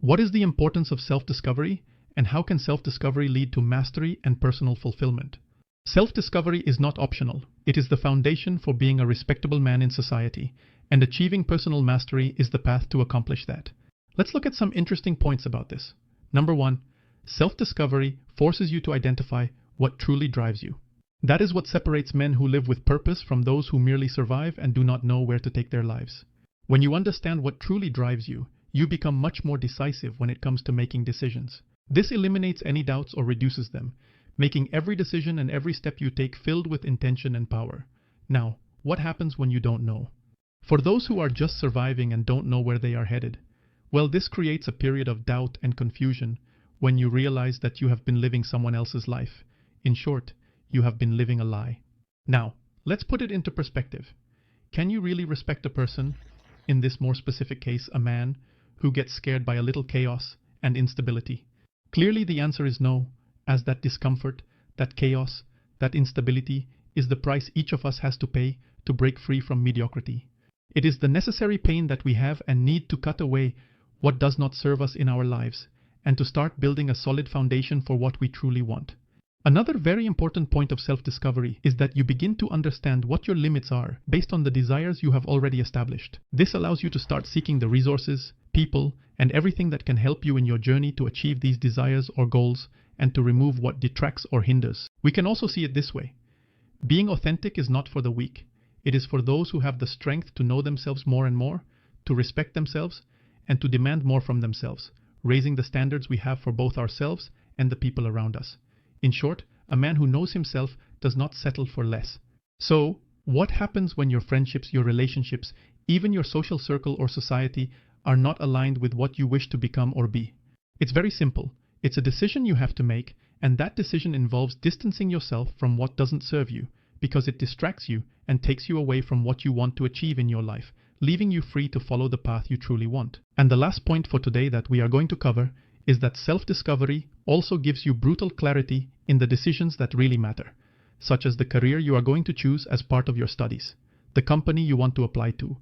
What is the importance of self-discovery, and how can self-discovery lead to mastery and personal fulfillment? Self-discovery is not optional. It is the foundation for being a respectable man in society, and achieving personal mastery is the path to accomplish that. Let's look at some interesting points about this. Number 1, self-discovery forces you to identify what truly drives you. That is what separates men who live with purpose from those who merely survive and do not know where to take their lives. When you understand what truly drives you, you become much more decisive when it comes to making decisions. This eliminates any doubts or reduces them, making every decision and every step you take filled with intention and power. Now, what happens when you don't know? For those who are just surviving and don't know where they are headed, well, this creates a period of doubt and confusion when you realize that you have been living someone else's life. In short, you have been living a lie. Now, let's put it into perspective. Can you really respect a person, in this more specific case, a man, who gets scared by a little chaos and instability? Clearly the answer is no, as that discomfort, that chaos, that instability is the price each of us has to pay to break free from mediocrity. It is the necessary pain that we have and need to cut away what does not serve us in our lives, and to start building a solid foundation for what we truly want. Another very important point of self-discovery is that you begin to understand what your limits are based on the desires you have already established. This allows you to start seeking the resources, people, and everything that can help you in your journey to achieve these desires or goals and to remove what detracts or hinders. We can also see it this way. Being authentic is not for the weak. It is for those who have the strength to know themselves more and more, to respect themselves, and to demand more from themselves, raising the standards we have for both ourselves and the people around us. In short, a man who knows himself does not settle for less. So, what happens when your friendships, your relationships, even your social circle or society are not aligned with what you wish to become or be? It's very simple. It's a decision you have to make, and that decision involves distancing yourself from what doesn't serve you, because it distracts you and takes you away from what you want to achieve in your life, leaving you free to follow the path you truly want. And the last point for today that we are going to cover is that self-discovery also gives you brutal clarity in the decisions that really matter, such as the career you are going to choose as part of your studies, the company you want to apply to,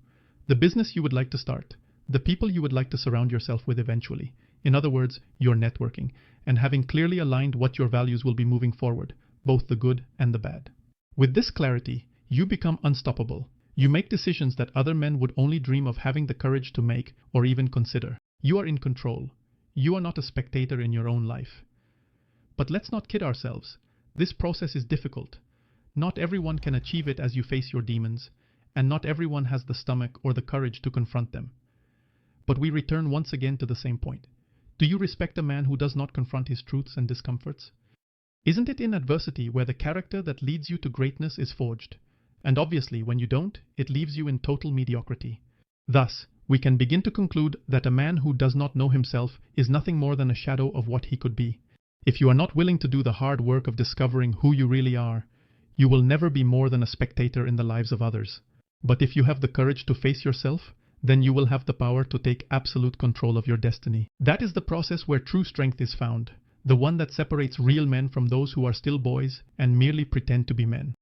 the business you would like to start, the people you would like to surround yourself with eventually. In other words, your networking, and having clearly aligned what your values will be moving forward, both the good and the bad. With this clarity, you become unstoppable. You make decisions that other men would only dream of having the courage to make or even consider. You are in control. You are not a spectator in your own life. But let's not kid ourselves. This process is difficult. Not everyone can achieve it as you face your demons, and not everyone has the stomach or the courage to confront them. But we return once again to the same point. Do you respect a man who does not confront his truths and discomforts? Isn't it in adversity where the character that leads you to greatness is forged? And obviously, when you don't, it leaves you in total mediocrity. Thus, we can begin to conclude that a man who does not know himself is nothing more than a shadow of what he could be. If you are not willing to do the hard work of discovering who you really are, you will never be more than a spectator in the lives of others. But if you have the courage to face yourself, then you will have the power to take absolute control of your destiny. That is the process where true strength is found, the one that separates real men from those who are still boys and merely pretend to be men.